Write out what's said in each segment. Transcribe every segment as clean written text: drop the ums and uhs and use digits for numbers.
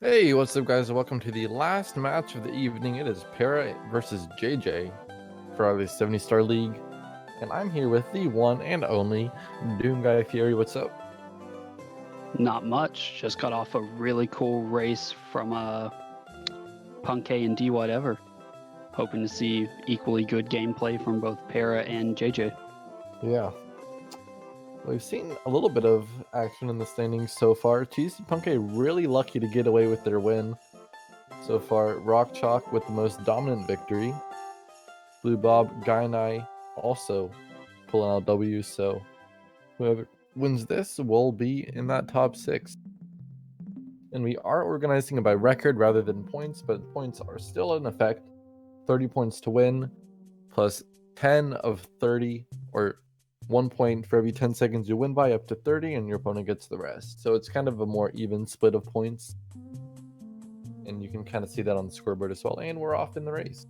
Hey, what's up guys? Welcome to the last match of the evening. It is Para versus JJ for the 70-star league. And I'm here with the one and only Doom Guy Fury. What's up? Not much. Just got off a really cool race from Punk K and D whatever. Hoping to see equally good gameplay from both Para and JJ. Yeah. We've seen a little bit of action in the standings so far. TC Punk really lucky to get away with their win so far. Rock Chalk with the most dominant victory. Blue Bob, Guy and I also pulling out W's, so whoever wins this will be in that top 6. And we are organizing it by record rather than points, but points are still in effect. 30 points to win, plus 10 of 30, or 1 point for every 10 seconds you win by, up to 30, and your opponent gets the rest. So it's kind of a more even split of points. And you can kind of see that on the scoreboard as well. And we're off in the race.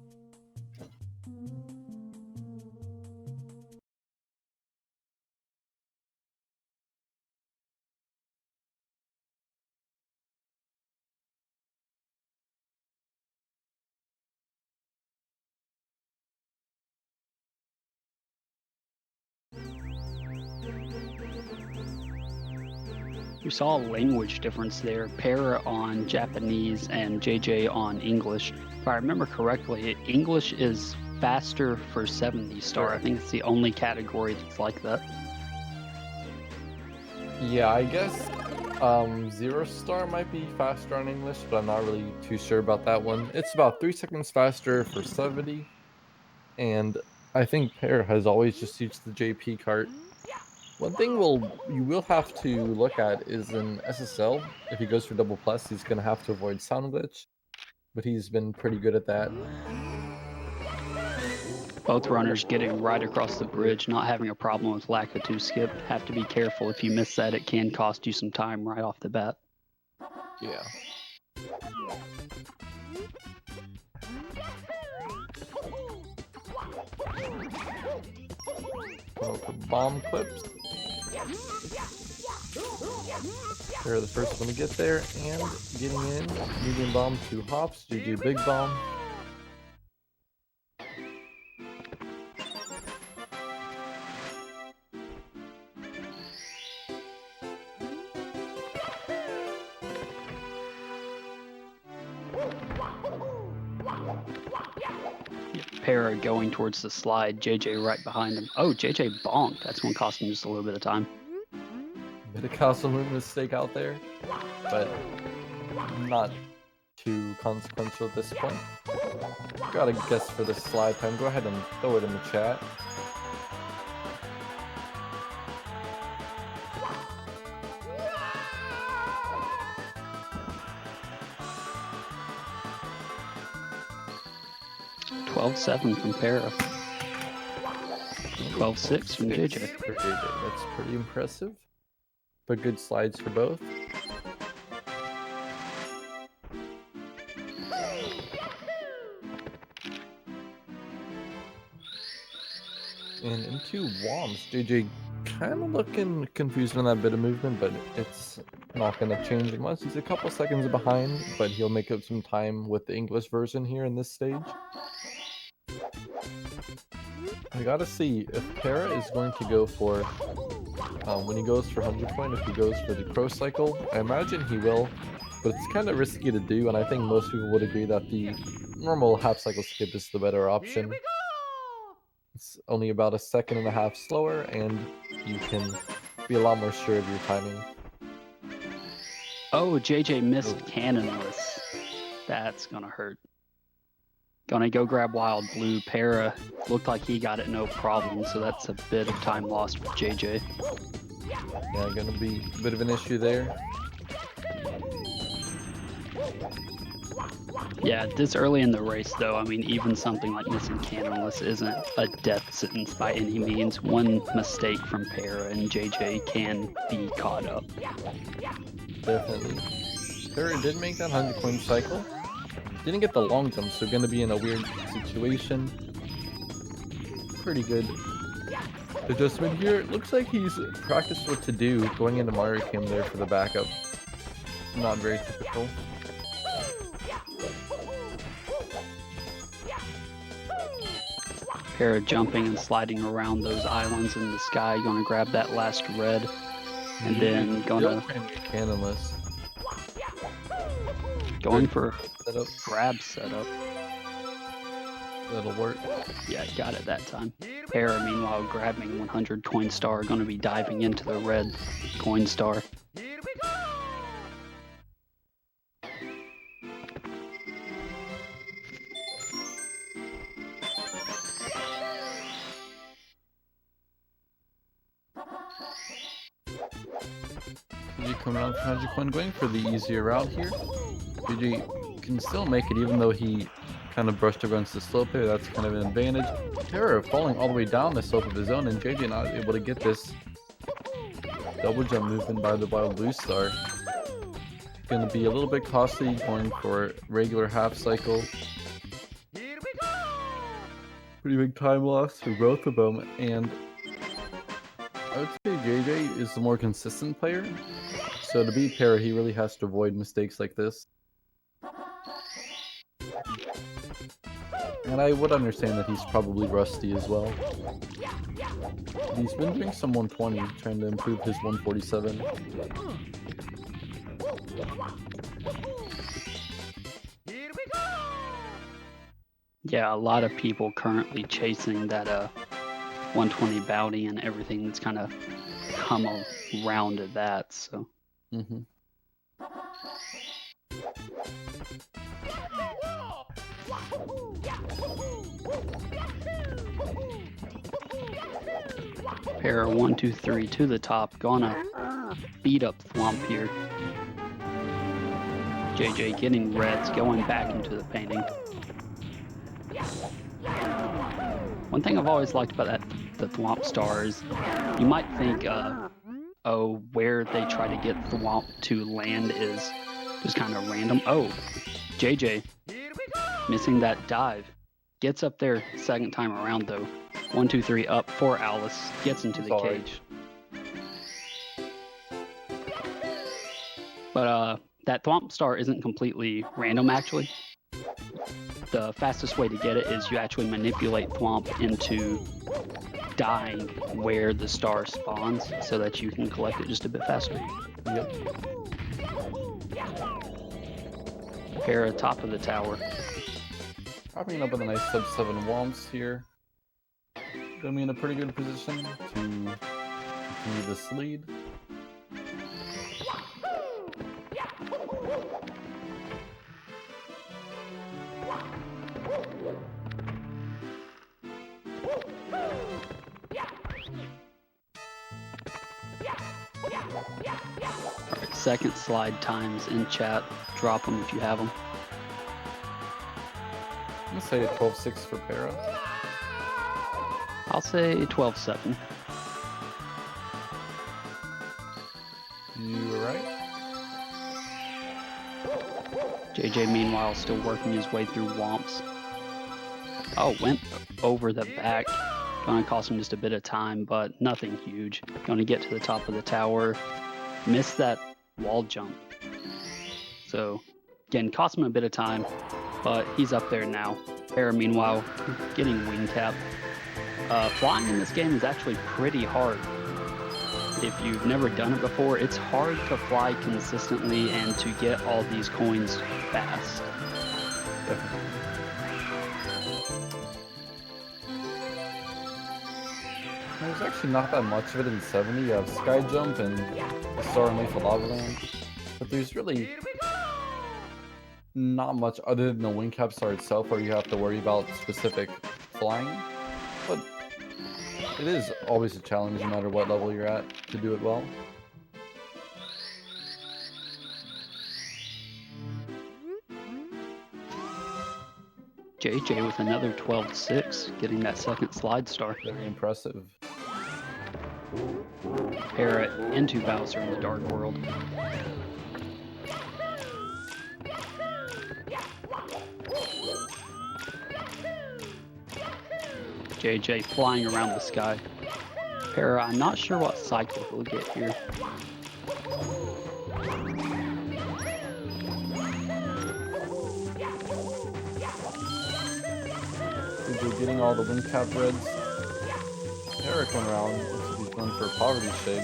We saw a language difference there. Para on Japanese and JJ on English. If I remember correctly, English is faster for 70-star. I think it's the only category that's like that. Yeah, I guess 0-star might be faster on English, but I'm not really too sure about that one. It's about 3 seconds faster for 70, and I think Pear has always just used the JP cart. One thing you will have to look at is in SSL. If he goes for double plus, he's going to have to avoid sound glitch, but he's been pretty good at that. Both runners getting right across the bridge, not having a problem with lack of 2-skip. Have to be careful. If you miss that, it can cost you some time right off the bat. Yeah. Bomb clips. They're the first one to get there, and getting in. Medium bomb to hops. GG big bomb. Para going towards the slide, JJ right behind him. Oh, JJ bonked. That's one cost him just a little bit of time. Bit of castle move mistake out there, but not too consequential at this point. Got a guess for the slide time. Go ahead and throw it in the chat. $12.7 from Para. 12.6 from JJ. For JJ. That's pretty impressive. But good slides for both. And into Woms. JJ kind of looking confused on that bit of movement, but it's not going to change much. He's a couple seconds behind, but he'll make up some time with the English version here in this stage. I gotta see if Para is going to go for, when he goes for 100 point, if he goes for the pro cycle. I imagine he will, but it's kind of risky to do, and I think most people would agree that the normal half cycle skip is the better option. It's only about 1.5 seconds slower, and you can be a lot more sure of your timing. Oh, JJ missed cannonless. That's gonna hurt. Gonna go grab Wild Blue. Para looked like he got it no problem, so that's a bit of time lost for JJ. Yeah, gonna be a bit of an issue there. Yeah, this early in the race, though, I mean, even something like missing cannonless isn't a death sentence by any means. One mistake from Para and JJ can be caught up. Definitely. Para did make that 100-point cycle. Didn't get the long jump, so gonna be in a weird situation. Pretty good adjustment here. It looks like he's practiced what to do going into Mario Cam there for the backup. Not very typical. Para jumping and sliding around those islands in the sky. Gonna grab that last red, and then gonna cannonless. Going for setup. grab setup. That'll work. Yeah, got it that time. Para, meanwhile, grabbing 100 coin star, gonna be diving into the red coin star. JJ coming out with Magic Coin, going for the easier route here. JJ can still make it even though he kind of brushed against the slope there. That's kind of an advantage. Terra falling all the way down the slope of his own, and JJ not able to get this double jump movement by the Wild Blue Star. Going to be a little bit costly going for regular half cycle. Pretty big time loss for both of them, and I would say JJ is the more consistent player. So to beat Para, he really has to avoid mistakes like this. And I would understand that he's probably rusty as well. He's been doing some 120, trying to improve his 147. Yeah, a lot of people currently chasing that 120 bounty and everything that's kind of come around to that, so. Para 1, 2, 3 to the top, gonna beat up Thwomp here. JJ getting reds, going back into the painting. One thing I've always liked about the Thwomp star is you might think, oh, where they try to get Thwomp to land is just kind of random. Oh, JJ missing that dive. Gets up there second time around though. 1, 2, 3 up for Alice. Gets into the cage. But that Thwomp star isn't completely random actually. The fastest way to get it is you actually manipulate Thwomp into dying where the star spawns so that you can collect it just a bit faster. Yep. Para top of the tower. Popping up with a nice sub 7 Womps here. Gonna be in a pretty good position to continue this lead. Alright, second slide times in chat. Drop them if you have them. I'm gonna say a 12-6 for Para. I'll say 12-7. You were right. JJ meanwhile still working his way through Womps. Oh, went over the back. Gonna cost him just a bit of time, but nothing huge. Gonna get to the top of the tower. Missed that wall jump. So, again, cost him a bit of time, but he's up there now. Para, meanwhile, getting wing cap. Flying in this game is actually pretty hard. If you've never done it before, it's hard to fly consistently and to get all these coins fast. Definitely. There's actually not that much of it in 70. You have Sky Jump and Star and Lethal Lava Land, but there's really not much other than the wing cap star itself where you have to worry about specific flying. But it is always a challenge no matter what level you're at to do it well. JJ with another 12-6, getting that second slide star. Very impressive. Para into Bowser in the Dark World. JJ flying around the sky. Para, I'm not sure what cycle he'll get here. JJ getting all the wind cap reds. Eric went around. Looks like he's going for a poverty shake.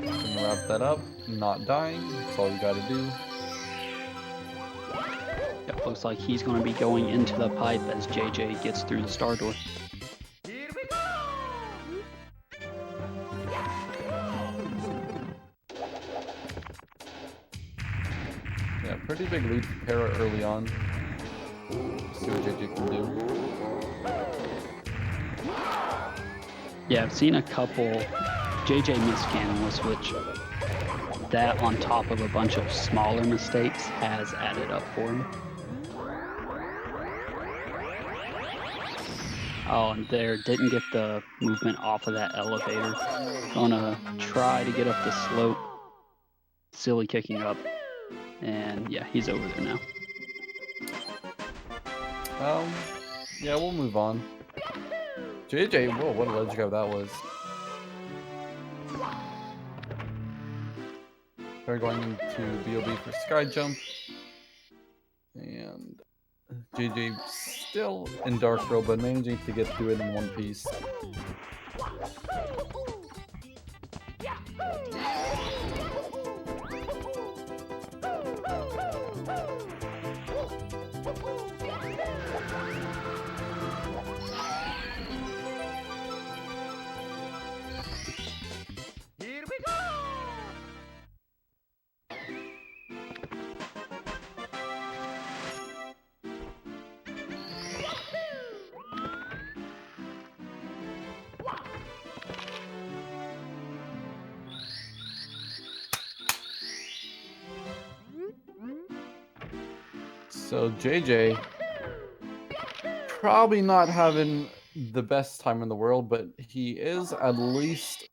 Gonna wrap that up. Not dying. That's all you gotta do. It looks like he's going to be going into the pipe as JJ gets through the star door. Yeah, pretty big lead for Para early on. Let's see what JJ can do. Yeah, I've seen a couple JJ miscanless, which that on top of a bunch of smaller mistakes has added up for him. Oh, and there, didn't get the movement off of that elevator. Gonna try to get up the slope. Silly kicking up. And yeah, he's over there now. Yeah, we'll move on. JJ, whoa, what a ledge grab that was. They're going into BOB for sky jump. And JJ still in dark row, but managing to get through it in one piece. So JJ probably not having the best time in the world, but he is at least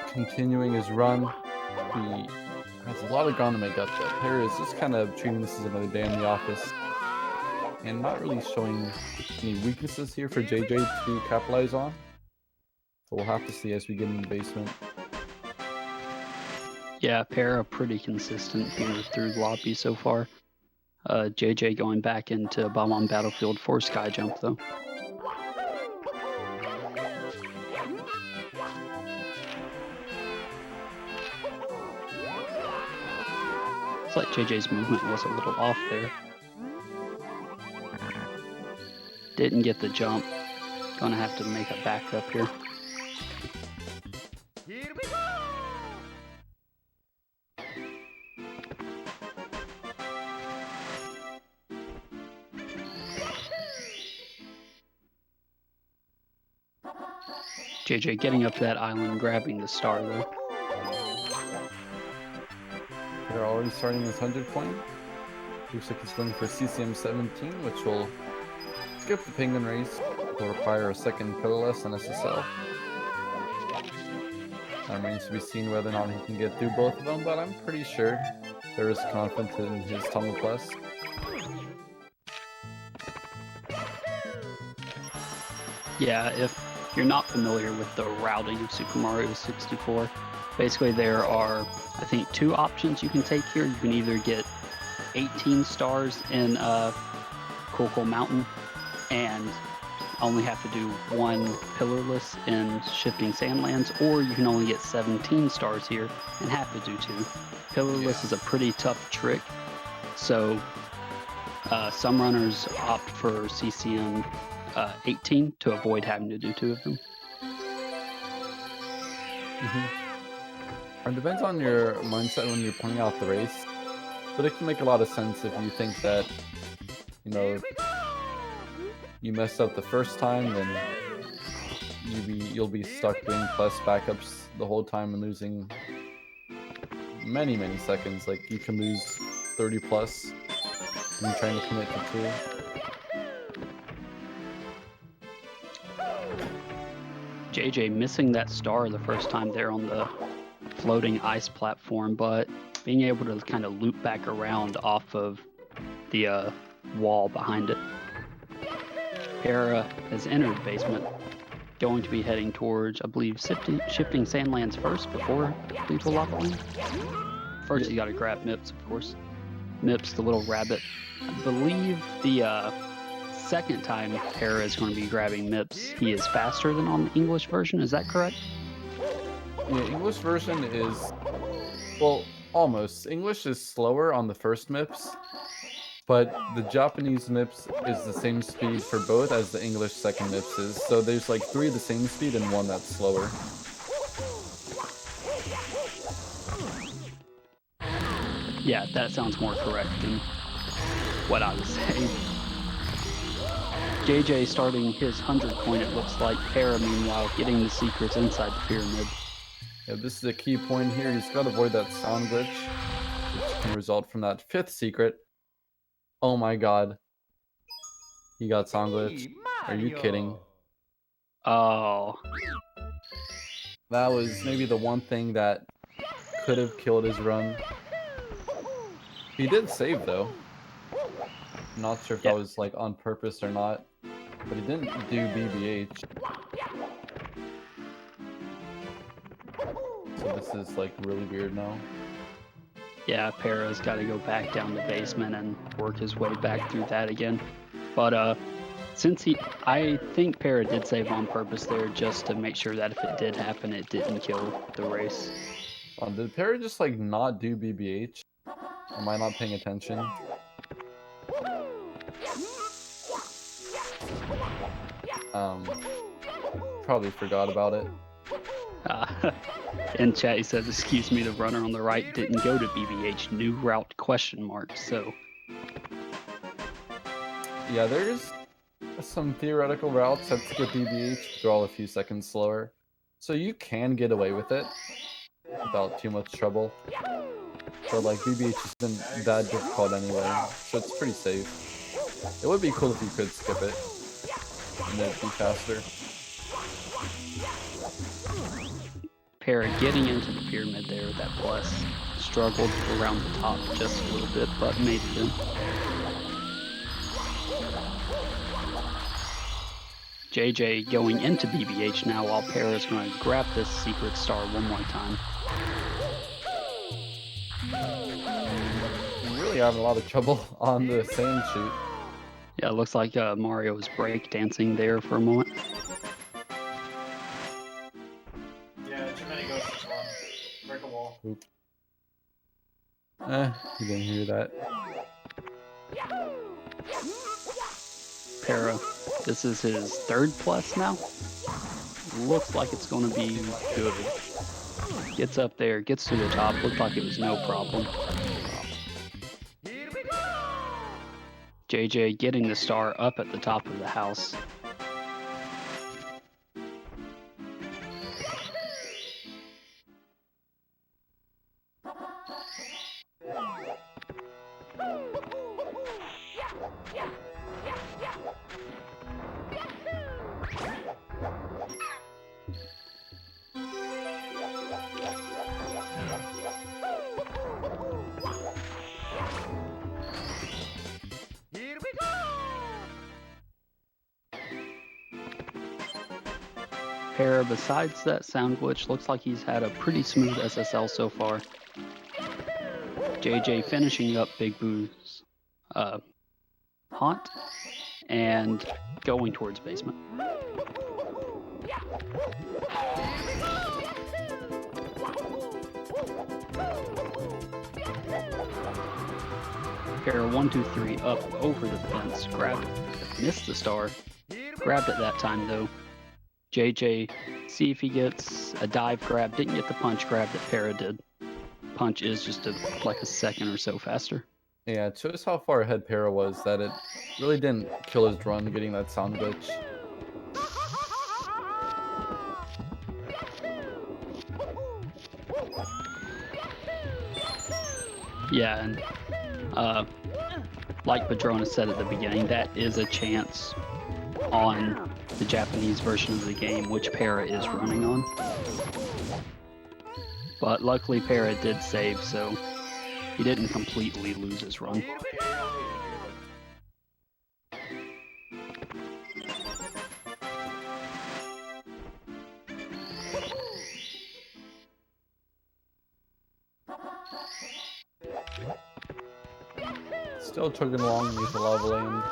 continuing his run. He has a lot of ground to make up there. Para is just kind of treating this as another day in the office and not really showing any weaknesses here for JJ to capitalize on. So we'll have to see as we get in the basement. Yeah, Para pretty consistent here through the lobby so far. JJ going back into Bomb on Battlefield for sky jump though. It's like JJ's movement was a little off there. Didn't get the jump. Gonna have to make a backup here. JJ getting up to that island, grabbing the star though. They're already starting this 100 point. Looks like he's going for CCM17, which will skip the penguin race. Will require a second pillarless and SSL. That remains to be seen whether or not he can get through both of them, but I'm pretty sure there is confidence in his Tumble Plus. Yeah, if you're not familiar with the routing of Super Mario 64, basically there are, I think, two options you can take here. You can either get 18 stars in Coco Mountain and only have to do one pillarless in Shifting Sandlands, or you can only get 17 stars here and have to do two. Pillarless is a pretty tough trick, so some runners opt for CCM 18 to avoid having to do two of them. It depends on your mindset when you're playing out the race, but it can make a lot of sense if you think that, you know, you messed up the first time, then you'll be stuck doing plus backups the whole time and losing many seconds. Like you can lose 30 plus when you're trying to commit to two. JJ missing that star the first time there on the floating ice platform, but being able to kind of loop back around off of the wall behind it. Para has entered basement, going to be heading towards, I believe, Shifting Sandlands first before Lethal Lava Lane. first you got to grab Mips, of course. Mips, the little rabbit. I believe the second time Para is going to be grabbing Mips, he is faster than on the English version. Is that correct? Yeah, English version is, well, almost. English is slower on the first MIPS, but the Japanese MIPS is the same speed for both as the English second MIPS is. So there's like 3 the same speed and 1 that's slower. Yeah, that sounds more correct than what I was saying. JJ starting his 100 point, it looks like. Para, meanwhile, getting the secrets inside the pyramid. Yeah, this is a key point here. He's got to avoid that sound glitch, which can result from that 5th secret. Oh my god. He got sound glitch. Are you kidding? Oh. That was maybe the one thing that could have killed his run. He did save though. I'm not sure if that was like on purpose or not, but he didn't do BBH. So this is like really weird now. Yeah, Para's got to go back down the basement and work his way back through that again. But since I think Para did save on purpose there just to make sure that if it did happen, it didn't kill the race. Did Para just like not do BBH? Am I not paying attention? Probably forgot about it. In chat he says, excuse me, the runner on the right didn't go to BBH, new route ? So yeah, there's some theoretical routes that skip BBH, but they're all a few seconds slower. So you can get away with it without too much trouble. But like BBH isn't that difficult anyway, so it's pretty safe. It would be cool if you could skip it and it'd be faster. Para getting into the pyramid there with that plus. Struggled around the top just a little bit, but made it in. JJ going into BBH now while Para's going to grab this secret star one more time. I'm really having a lot of trouble on the sand shoot. Yeah, it looks like Mario was break dancing there for a moment. Yeah, too many ghosts is one. Break a wall. Oop. You didn't hear that. Para, this is his 3rd plus now. Looks like it's going to be good. Gets up there, gets to the top. Looked like it was no problem. JJ getting the star up at the top of the house. Para, besides that sound glitch, looks like he's had a pretty smooth SSL so far. JJ finishing up Big Boo's haunt and going towards basement. Para 1, 2, 3 up over the fence, grabbed it, missed the star, grabbed it that time though. JJ, see if he gets a dive grab. Didn't get the punch grab that Para did. Punch is just like a second or so faster. Yeah, it shows how far ahead Para was, that it really didn't kill his run getting that sound glitch. Yeah, and like Padrona said at the beginning, that is a chance on the Japanese version of the game, which Para is running on. But luckily Para did save, so he didn't completely lose his run. Still chugging along with the lava land.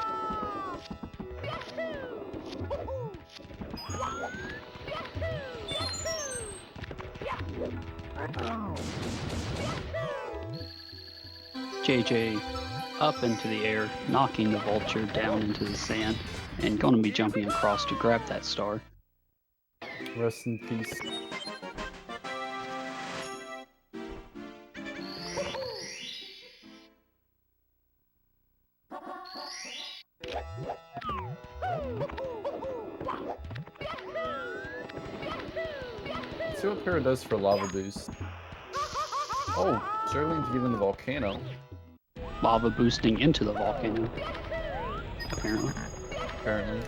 JJ up into the air, knocking the vulture down into the sand, and going to be jumping across to grab that star. Rest in peace. Let's see what Para does for lava boost. Oh, struggling to get in the volcano. Lava boosting into the volcano, apparently. Apparently.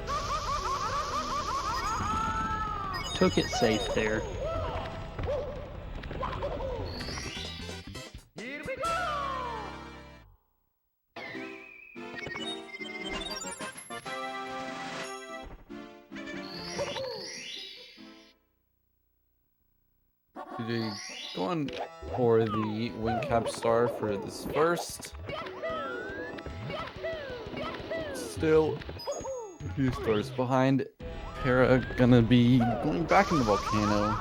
Took it safe there. JJ going for the wing cap star for this first. Still a few stars behind. Para gonna be going back in the volcano.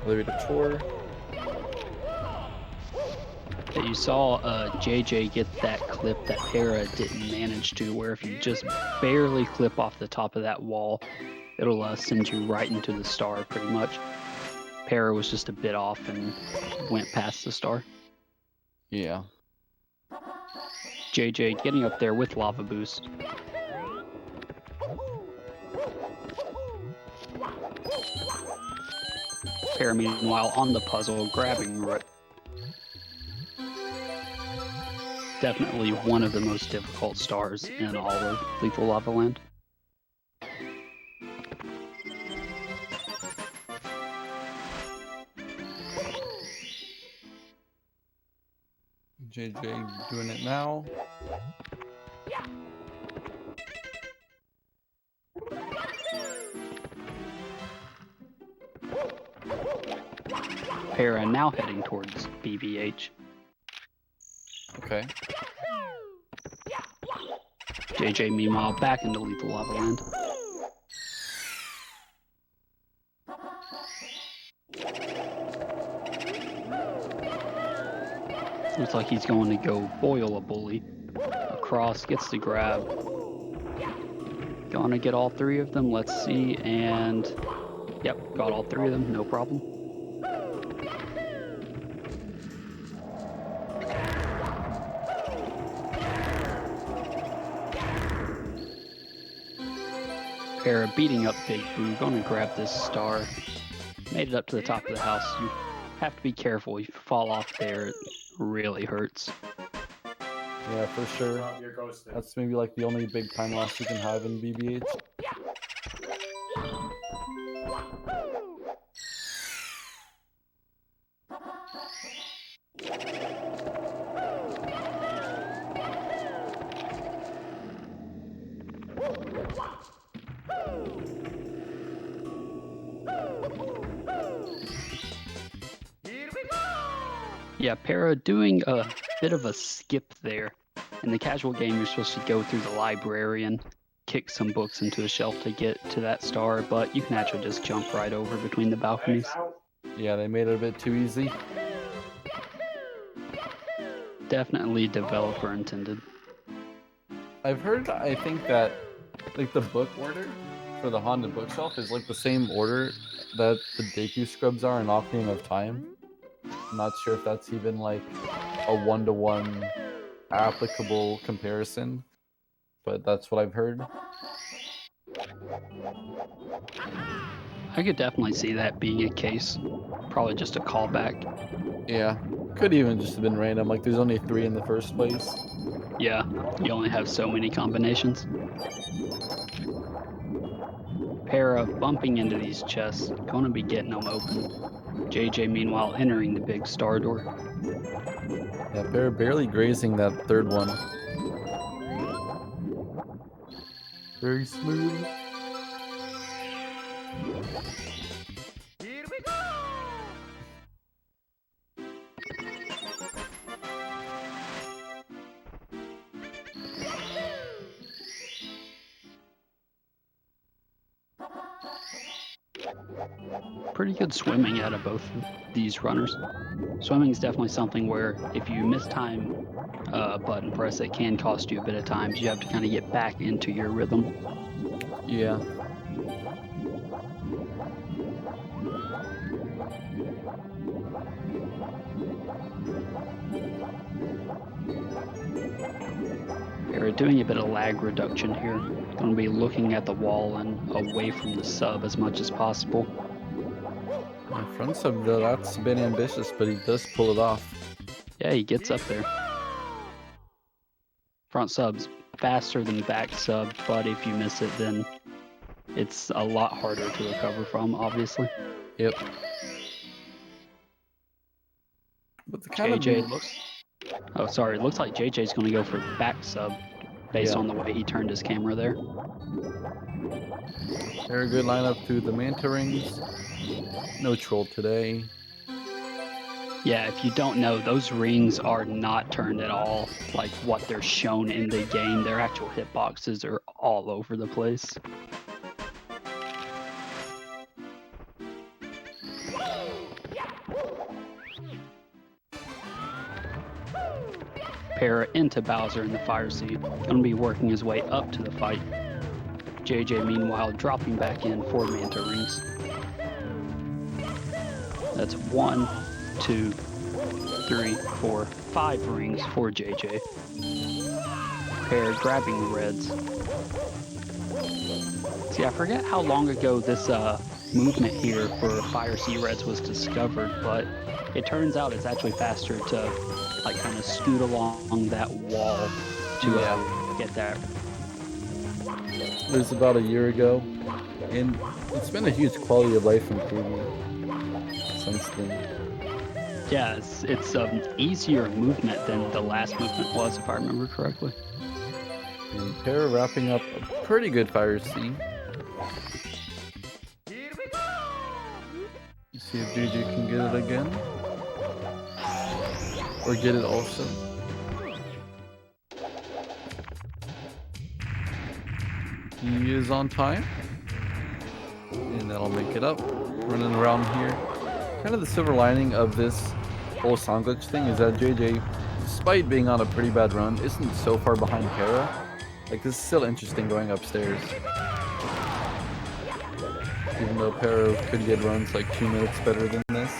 Elevator tour. That you saw JJ get that clip that Para didn't manage to, where if you just barely clip off the top of that wall, it'll send you right into the star pretty much. Para was just a bit off and went past the star. Yeah. JJ getting up there with lava boost. Para meanwhile on the puzzle, grabbing Root. Definitely one of the most difficult stars in all of Lethal Lava Land. JJ doing it now. Para now heading towards BBH. Okay. JJ meanwhile back into Lethal Lava Land. Looks like he's going to go boil a bully. Across, gets the grab. Gonna get all three of them, let's see, and yep, got all three of them, no problem. Para beating up Big Boo, gonna grab this star. Made it up to the top of the house. You have to be careful, if you fall off there, it really hurts. Yeah, for sure. You're ghosted. That's maybe like the only big time loss you can have in BBH. Yeah, Para doing a bit of a skip there. In the casual game, you're supposed to go through the library and kick some books into a shelf to get to that star, but you can actually just jump right over between the balconies. Yeah, they made it a bit too easy. Definitely developer intended. I've heard, I think that like the book order for the Haunted Bookshelf is like the same order that the Deku Scrubs are in Ocarina of Time. I'm not sure if that's even like a one-to-one applicable comparison, but that's what I've heard. I could definitely see that being a case. Probably just a callback. Yeah, could even just have been random, like there's only 3 in the first place. Yeah, you only have so many combinations. Para bumping into these chests, gonna be getting them open. JJ meanwhile entering the big star door. Yeah, barely grazing that third one. Very smooth. Pretty good swimming out of both of these runners. Swimming is definitely something where if you mistime a button press, it can cost you a bit of time. So you have to kind of get back into your rhythm. Yeah. We're doing a bit of lag reduction here. Going to be looking at the wall and away from the sub as much as possible. My front sub, though, that's a bit ambitious, but he does pull it off. Yeah, he gets up there. Front sub's faster than back sub, but if you miss it, then it's a lot harder to recover from, obviously. Yep. But the kind JJ of looks... Oh, sorry. It looks like JJ's going to go for back sub based on the way he turned his camera there. very good lineup through the Manta rings. No troll today. Yeah, if you don't know, those rings are not turned at all like what they're shown in the game. Their actual hitboxes are all over the place. Para into Bowser in the fire seat. Gonna be working his way up to the fight. JJ, meanwhile, dropping back in for Manta rings. That's 1, 2, 3, 4, 5 rings for JJ. Para grabbing the reds. See, I forget how long ago this movement here for fire sea reds was discovered, but it turns out it's actually faster to like kind of scoot along that wall to get that. It was about a year ago, and it's been a huge quality of life improvement since then. Yeah, it's easier movement than the last movement was, if I remember correctly. And Para wrapping up a pretty good fire sea. Let's see if JJ can get it again. Or get it also. He is on time. And that'll make it up. Running around here. Kind of the silver lining of this whole sound glitch thing is that JJ, despite being on a pretty bad run, isn't so far behind Para. Like, this is still interesting going upstairs. Even though Para could get runs like 2 minutes better than this.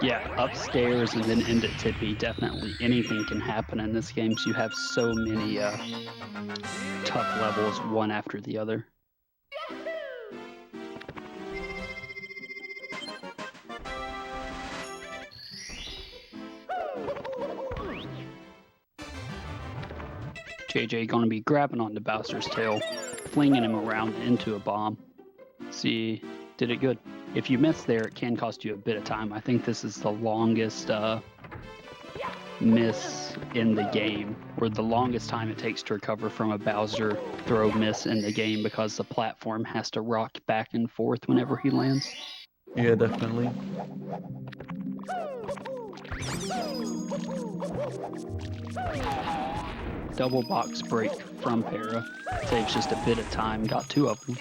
Yeah, upstairs and then into Tippy, definitely anything can happen in this game. So you have so many tough levels, one after the other. JJ gonna be grabbing onto Bowser's tail, flinging him around into a bomb. See, did it good. If you miss there, it can cost you a bit of time. I think this is the longest miss in the game, or the longest time it takes to recover from a Bowser throw miss in the game, because the platform has to rock back and forth whenever he lands. Yeah, definitely. Double box break from Para. Saves just a bit of time. Got 2 of them.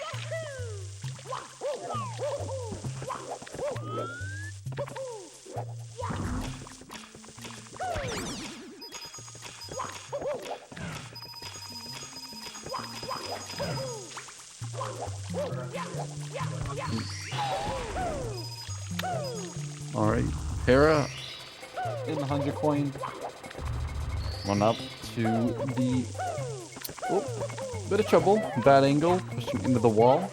Alright, Para in the 100 coin. One up to the... Oh, bit of trouble. Bad angle, pushing into the wall.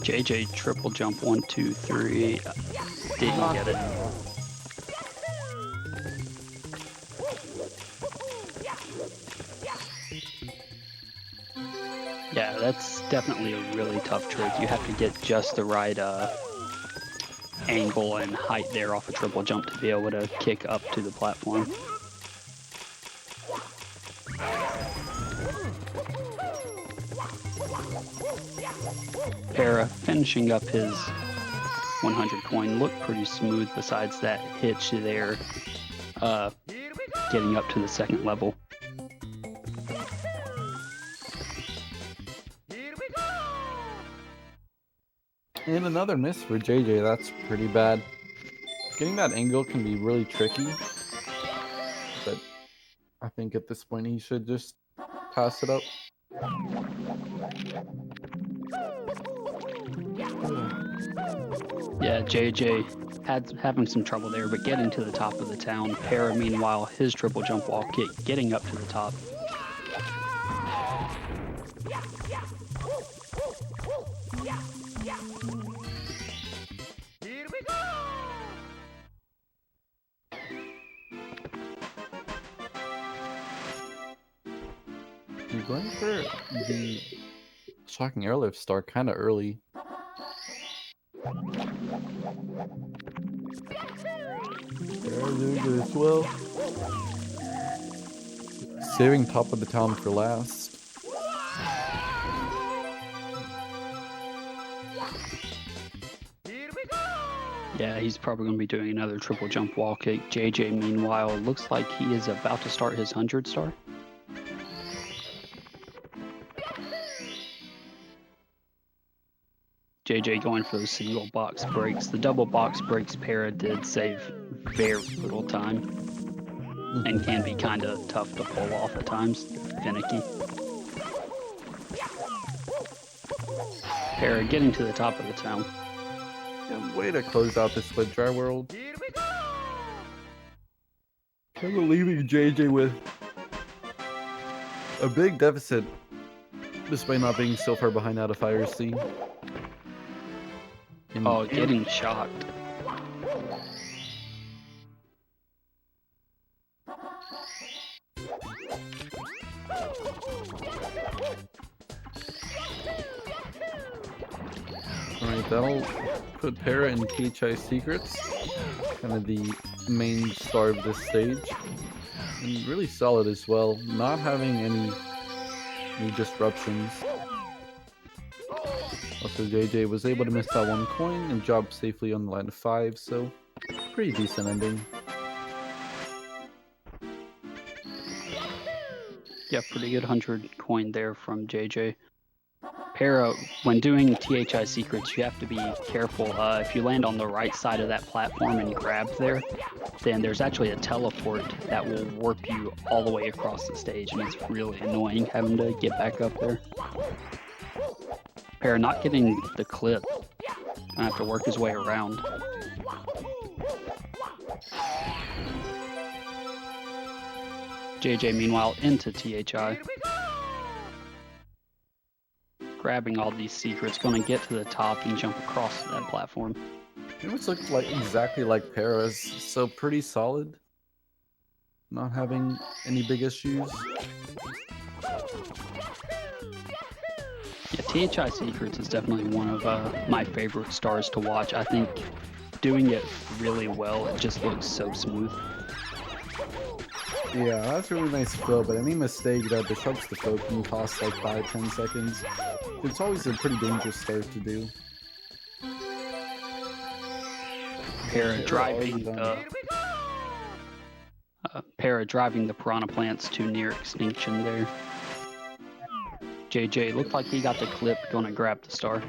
JJ triple jump 1, 2, 3. Didn't get it. Yeah, that's definitely a really tough trick. You have to get just the right angle and height there off a triple jump to be able to kick up to the platform. Para finishing up his 100 coin looked pretty smooth besides that hitch there, getting up to the second level. And another miss for JJ. That's pretty bad. Getting that angle can be really tricky. But I think at this point he should just pass it up. Yeah, JJ having some trouble there, but getting to the top of the town. Para, meanwhile, his triple jump wall kick getting up to the top. You're going for the shocking airlift star kind of early. Doing good as well. Saving top of the town for last. Yeah, he's probably going to be doing another triple jump wall kick. JJ, meanwhile, looks like he is about to start his 100 star. JJ going for those single box breaks. The double box breaks Para did save very little time and can be kind of tough to pull off at times. Finicky. Para getting to the top of the town. And way to close out this with Dry World. Kind of leaving JJ with a big deficit, despite not being so far behind out of Fire C. Oh, getting shocked. Alright, that'll put Para in PHI Secrets, kind of the main star of this stage. And really solid as well, not having any disruptions. Also, JJ was able to miss that one coin and drop safely on the line of 5, so pretty decent ending. Yeah, pretty good 100 coin there from JJ. Para, when doing THI secrets, you have to be careful. If you land on the right side of that platform and grab there, then there's actually a teleport that will warp you all the way across the stage, and it's really annoying having to get back up there. Para not getting the clip. Gonna have to work his way around. JJ, meanwhile, into THI. Grabbing all these secrets, gonna get to the top and jump across that platform. It almost looked like exactly like Para's, so pretty solid. Not having any big issues. Yeah, THI Secrets is definitely one of my favorite stars to watch. I think doing it really well, it just looks so smooth. Yeah, that's a really nice throw, but any mistake that disrupts the throw can cost like 5-10 seconds. It's always a pretty dangerous start to do. Para driving the piranha plants to near extinction there. JJ looked like he got the clip, gonna grab the star.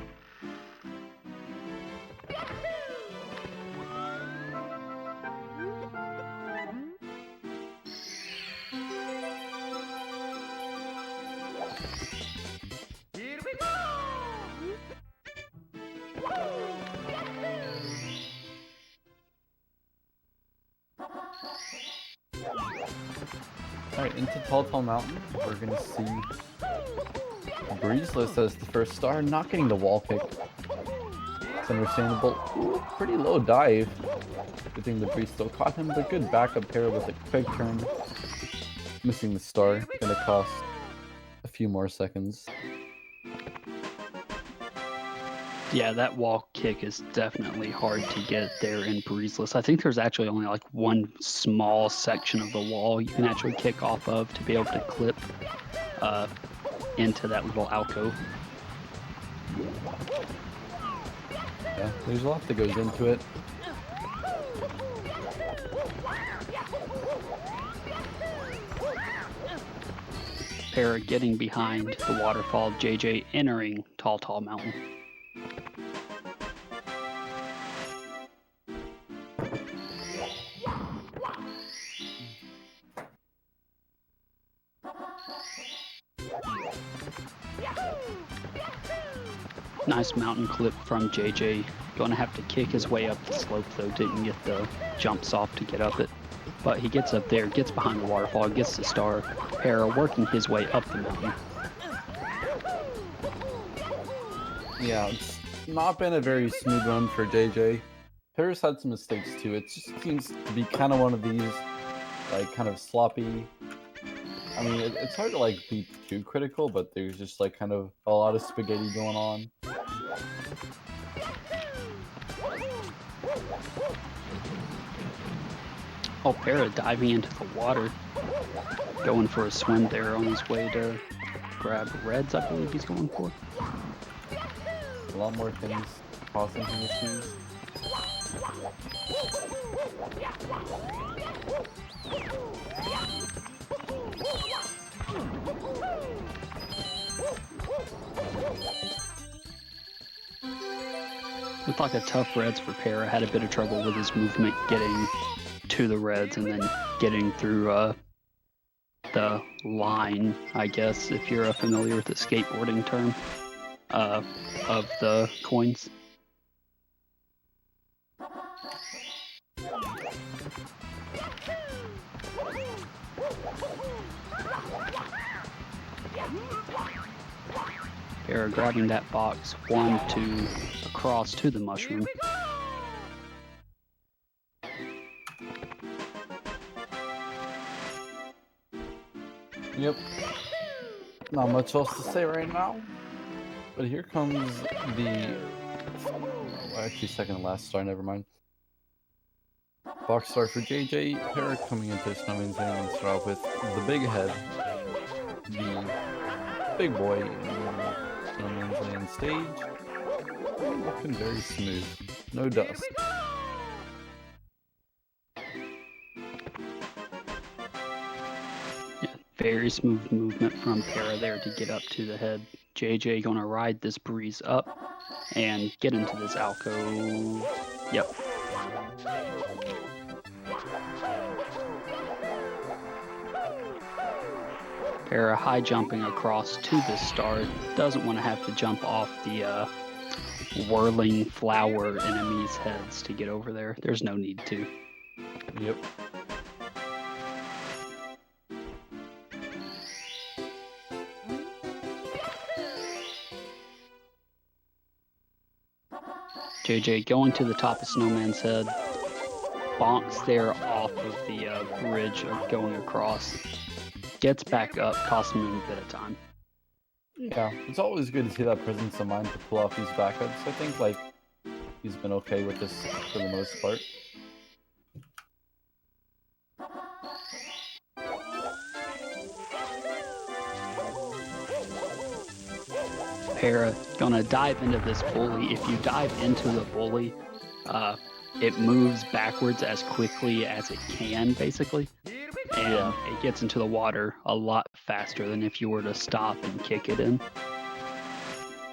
Alright, into Tall Mountain, we're gonna see Breezeless as the first star, not getting the wall kick. It's understandable. Ooh, pretty low dive. Good thing the Breeze still caught him, but good backup pair with a quick turn. Missing the star, gonna cost a few more seconds. Yeah, that wall kick is definitely hard to get there in Breezeless. I think there's actually only like one small section of the wall you can actually kick off of to be able to clip into that little alcove. Yeah, there's a lot that goes into it. Para getting behind the waterfall, JJ entering Tall Mountain. Nice mountain clip from JJ. Gonna have to kick his way up the slope though, didn't get the jumps off to get up it. But he gets up there, gets behind the waterfall, gets the star. Para working his way up the mountain. Yeah, it's not been a very smooth run for JJ. Paris had some mistakes too. It just seems to be kind of one of these, like, kind of sloppy. I mean, it's hard to like be too critical, but there's just like kind of a lot of spaghetti going on. Oh, Para diving into the water. Going for a swim there on his way to grab reds, I believe he's going for. A lot more things causing him issues. Looked like a tough reds for Para. Had a bit of trouble with his movement getting to the reds and then getting through the line, I guess, if you're familiar with the skateboarding term of the coins. Para grabbing that box, 1, 2, across to the mushroom. Yep. Not much else to say right now. But here comes the... well, actually, second and last star, never mind. Box star for JJ. Para coming into Snowman's Land and start off with the big head. The big boy in Snowman's Land stage. Looking very smooth. No dust. Very smooth movement from Para there to get up to the head. JJ gonna ride this breeze up and get into this alcove. Yep. Para high jumping across to this star. Doesn't want to have to jump off the whirling flower enemies' heads to get over there. There's no need to. Yep. JJ going to the top of Snowman's Head, bonks there off of the bridge of going across, gets back up, costs him a bit of time. Yeah, it's always good to see that presence of mind to pull off these backups. I think, like, he's been okay with this for the most part. Para gonna dive into this bully. If you dive into the bully, it moves backwards as quickly as it can, basically. And it gets into the water a lot faster than if you were to stop and kick it in.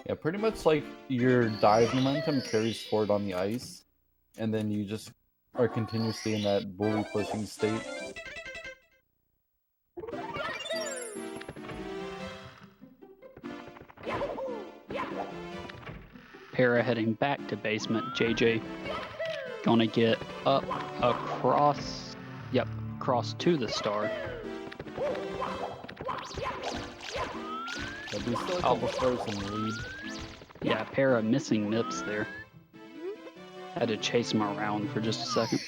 Yeah, pretty much like your dive momentum carries forward on the ice, and then you just are continuously in that bully pushing state. Para heading back to basement. JJ gonna get up, across, yep, across to the star. But we still a couple stars in the lead. Yeah, Para missing Mips there. Had to chase him around for just a second.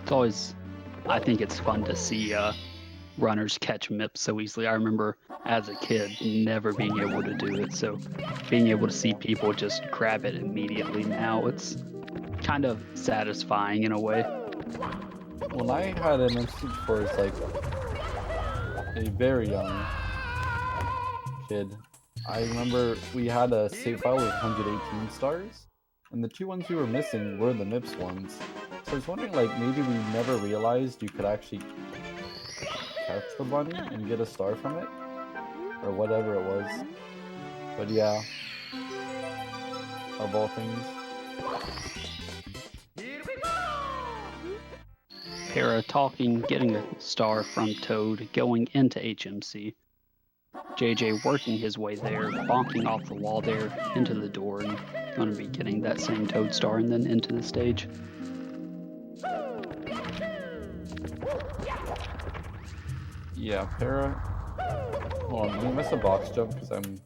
It's always, I think it's fun to see runners catch Mips so easily. I remember as a kid never being able to do it, so being able to see people just grab it immediately now, it's kind of satisfying in a way. When I had an instinct for as like a very young kid, I remember we had a save file with 118 stars, and the two ones we were missing were the MIPS ones. So I was wondering, like, maybe we never realized you could actually catch the bunny and get a star from it, or whatever it was. But yeah, of all things. Para talking, getting a star from Toad, going into HMC. JJ working his way there, bonking off the wall there, into the door, and going to be getting that same Toad star and then into the stage. Yeah, Para. Hold on, did he miss a box jump? Because I'm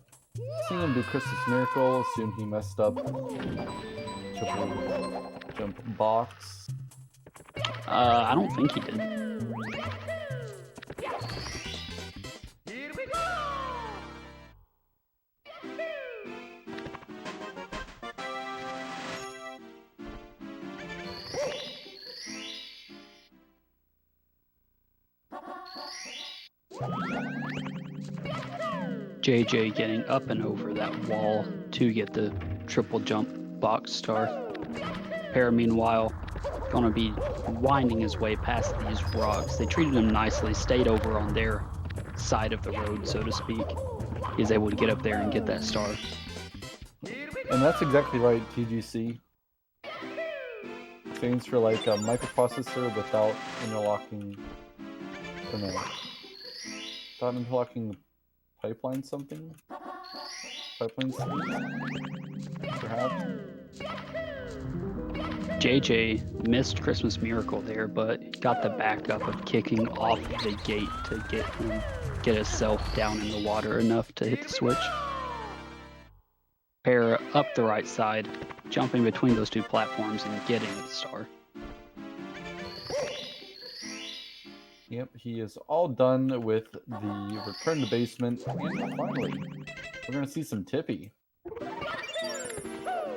seeing him do Christmas Miracle. Assume he messed up. Triple jump box. I don't think he did. JJ getting up and over that wall to get the triple jump box star. Para, meanwhile, gonna be winding his way past these rocks. They treated him nicely, stayed over on their side of the road, so to speak. He's able to get up there and get that star. And that's exactly right, TGC. Stands for like a microprocessor without interlocking. Or no. Without interlocking pipeline something? Pipeline speed? Perhaps? JJ missed Christmas Miracle there, but got the backup of kicking off the gate to get himself down in the water enough to hit the switch. Para up the right side, jumping between those two platforms and getting the star. Yep, he is all done with the return to basement, and finally, we're gonna see some Tippy.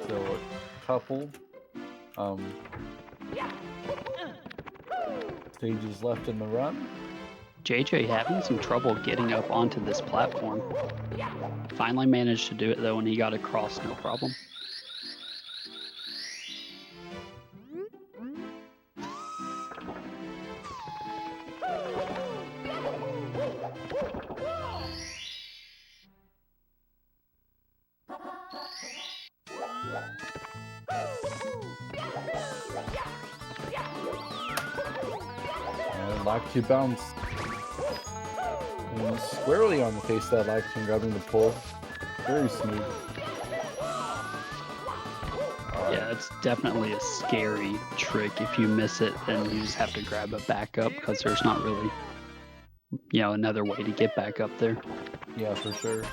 So, a couple stages left in the run. JJ having some trouble getting up onto this platform. Finally managed to do it though, and he got across no problem. And Lactu bounce. And squarely on the face of that Lactu, grabbing the pull. Very smooth. Yeah, it's definitely a scary trick. If you miss it, then you just have to grab a backup because there's not really, another way to get back up there. Yeah, for sure.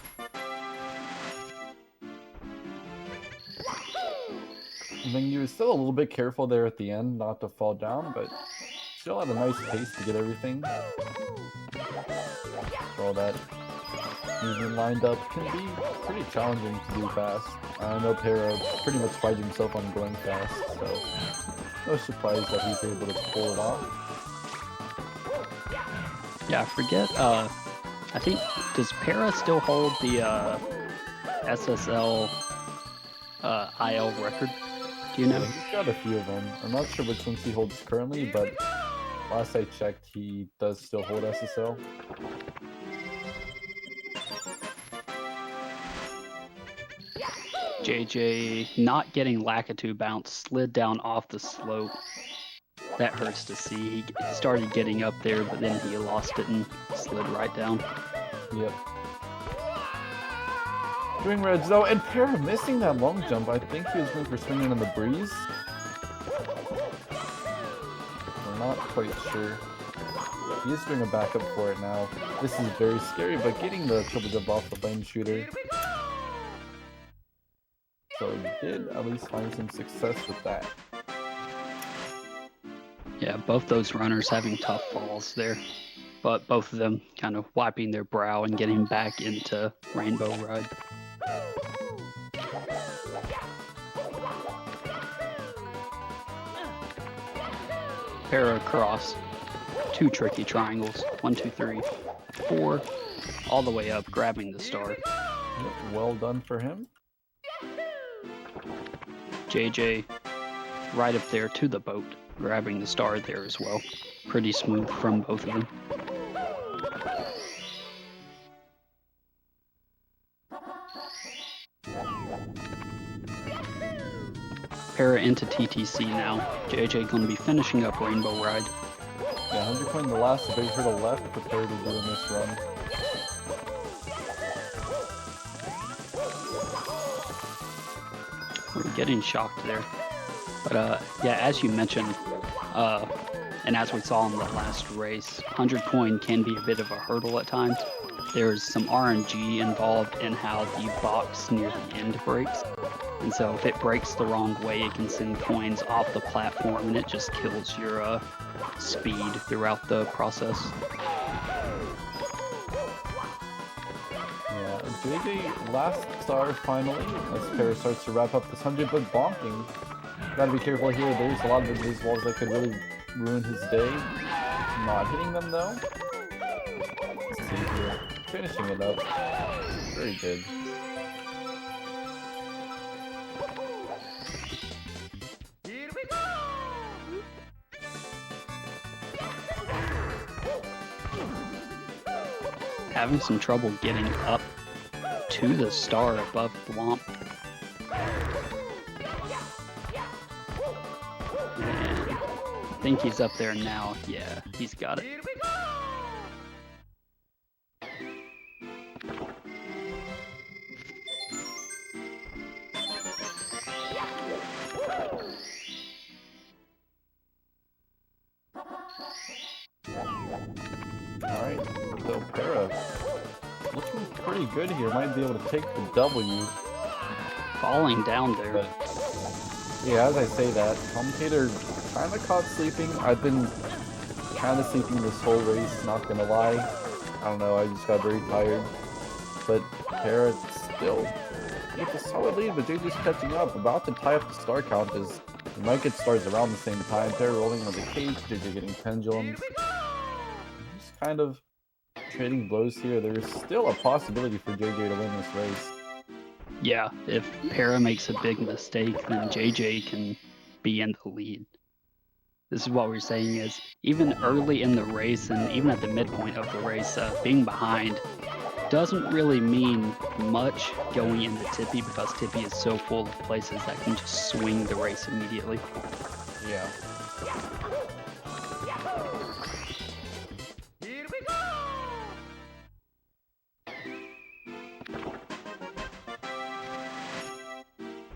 I think he was still a little bit careful there at the end not to fall down, but still had a nice pace to get everything. For all that movement lined up can be pretty challenging to do fast. I know Para pretty much prides himself on going fast, so no surprise that he's able to pull it off. Yeah, I forget, I think, does Para still hold the SSL IL record? Do you know? Yeah, he's got a few of them. I'm not sure which ones he holds currently, but last I checked, he does still hold SSL. JJ not getting Lakitu bounce, slid down off the slope. That hurts to see. He started getting up there, but then he lost it and slid right down. Yep. Doing reds though, and Para missing that long jump. I think he was going for swinging on the breeze. We're not quite sure. He is doing a backup for it now. This is very scary, but getting the triple jump off the flame shooter. So he did at least find some success with that. Yeah, both those runners having tough falls there, but both of them kind of wiping their brow and getting back into Rainbow Ride. Para across, 2 tricky triangles, 1, 2, 3, 4, all the way up, grabbing the star. Yep, well done for him. JJ right up there to the boat, grabbing the star there as well. Pretty smooth from both of them. Para into TTC now. JJ gonna be finishing up Rainbow Ride. Yeah, 100 coin, the last big hurdle left for Para to do in this run. We're getting shocked there. But yeah, as you mentioned, and as we saw in the last race, 100 coin can be a bit of a hurdle at times. There's some RNG involved in how the box near the end breaks. And so if it breaks the wrong way, it can send coins off the platform and it just kills your speed throughout the process. Yeah, JJ last star finally as Para starts to wrap up this 100, but bonking. Gotta be careful here. There's a lot of these walls that could really ruin his day. Not hitting them though. Let's see here. Finishing it up. Very good. Having some trouble getting up to the star above Thwomp. And I think he's up there now. Yeah, he's got it. Alright, so Para looking pretty good here. Might be able to take the W. Falling down there. But yeah, as I say that, Commentator kind of caught sleeping. I've been kind of sleeping this whole race, not gonna lie. I don't know, I just got very tired. But Para still with a solid lead, but JJ's catching up. About to tie up the star count as we might get stars around the same time. Para rolling on the cage, JJ getting pendulums. Just kind of trading blows here. There's still a possibility for JJ to win this race. Yeah, if Para makes a big mistake, then JJ can be in the lead. This is what we're saying is, even early in the race and even at the midpoint of the race, being behind doesn't really mean much going into Tippy because Tippy is so full of places that can just swing the race immediately. Yeah.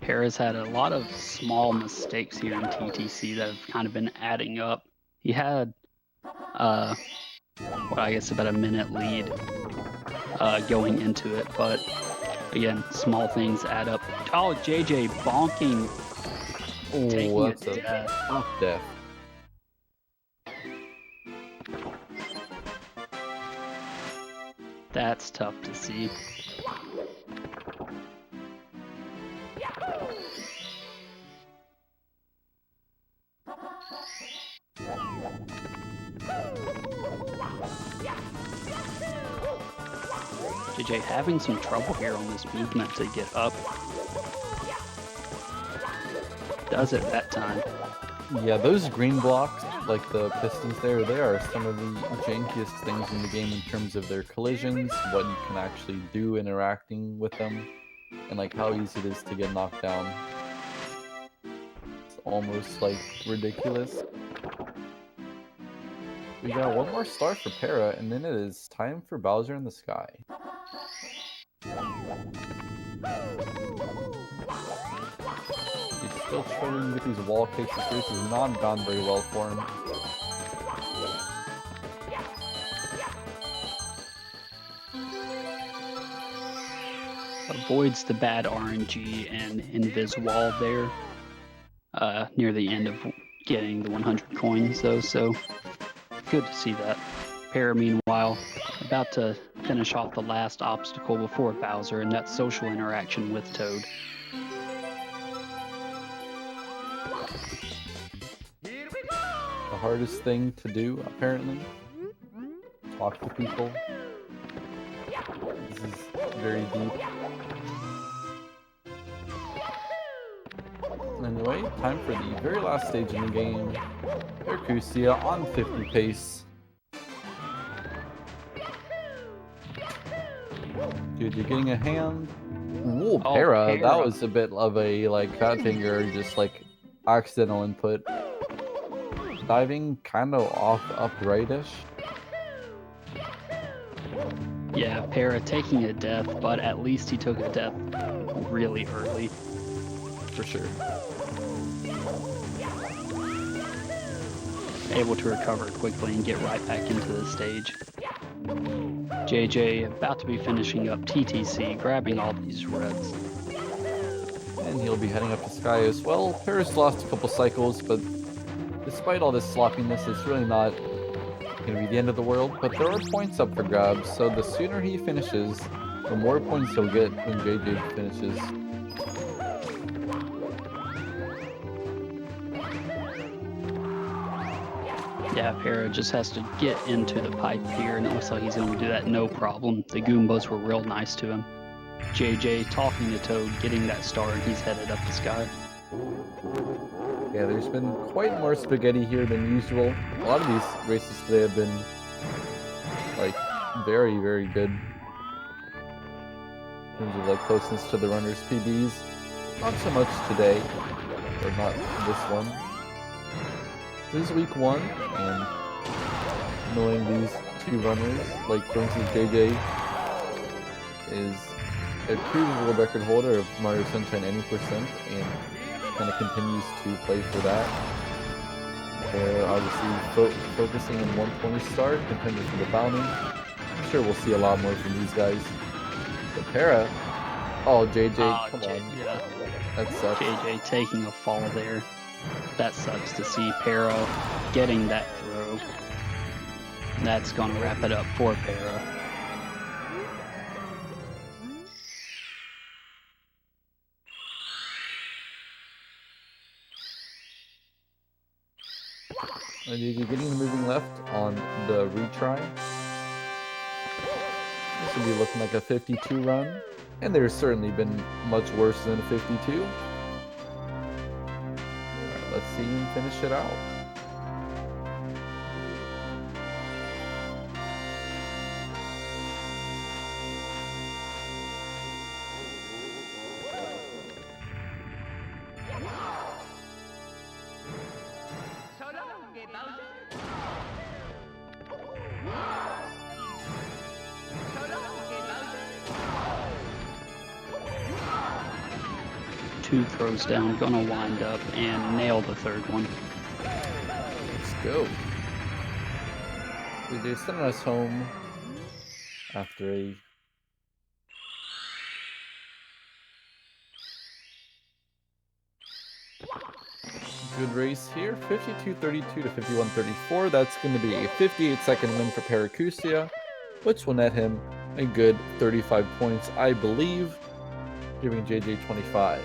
Para's had a lot of small mistakes here in TTC that have kind of been adding up. He had, what I guess about a minute lead going into it, but again, small things add up. Oh, JJ bonking, taking Oh, a that's a death. tough death. That's tough to see. JJ having some trouble here on this movement to get up. Does it that time. Yeah, those green blocks, like the pistons there, they are some of the jankiest things in the game in terms of their collisions, what you can actually do interacting with them, and like how easy it is to get knocked down. It's almost like ridiculous. We got one more star for Para, and then it is time for Bowser in the Sky. He's still struggling with these wall kicks. This race has not gone very well for him. Avoids the bad RNG and invis wall there near the end of getting the 100 coins though, so good to see that. Para, meanwhile, about to finish off the last obstacle before Bowser and that social interaction with Toad. The hardest thing to do, apparently. Talk to people. This is very deep. Anyway, time for the very last stage in the game. Paracusia on 50 pace. Dude, you're getting a hand. Ooh, Oh, Para. Para. That was a bit of a, like, fat finger, just, like, accidental input. Diving kind of off uprightish. Yeah, Para taking a death, but at least he took a death really early. For sure. Able to recover quickly and get right back into the stage. JJ about to be finishing up TTC, grabbing all these reds. And he'll be heading up to Sky as well. Paris lost a couple cycles, but despite all this sloppiness, it's really not going to be the end of the world. But there are points up for grabs, so the sooner he finishes, the more points he'll get when JJ finishes. Yeah, Para just has to get into the pipe here, and it looks like he's going to do that no problem. The Goombas were real nice to him. JJ talking to Toad, getting that star, and he's headed up the Sky. Yeah, there's been quite more spaghetti here than usual. A lot of these races today have been, like, very, very good. In terms of, like, closeness to the runners' PBs. Not so much today, or not this one. This is week 1, and knowing these two runners, like, for instance, JJ is a previous world record holder of Mario Sunshine any percent, and kind of continues to play for that. They're obviously focusing on 120 star, contenders for the bounty. I'm sure we'll see a lot more from these guys. But Para, oh JJ, come on, Yeah. that sucks. JJ taking a fall there. That sucks to see. Para getting that throw. That's going to wrap it up for Para. And JJ getting the moving left on the retry. This will be looking like a 52 run. And there's certainly been much worse than a 52. Alright, let's see him finish it out. Two throws down, gonna wind up and nail the third one. Let's go. JJ sending us home after a good race here. 52-32 to 51-34. That's going to be a 58-second win for Paracusia, which will net him a good 35 points, I believe, giving JJ 25.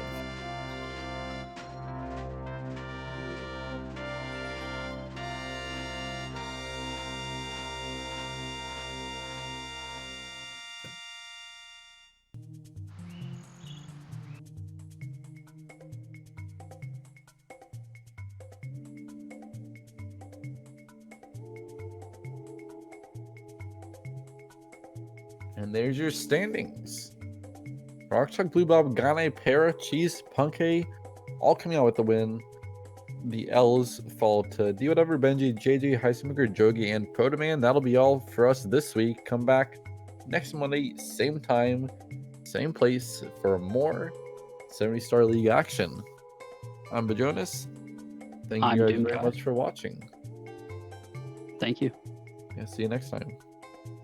And there's your standings. Rockchuck, Blue Bob, Gane, Para, Cheese, Punke, all coming out with the win. The L's fall to D Whatever, Benji, JJ, Heisenberger, Jogi, and Protoman. That'll be all for us this week. Come back next Monday, same time, same place for more 70-star league action. I'm Bajonas. Thank you guys very much for watching. Thank you. Yeah, see you next time.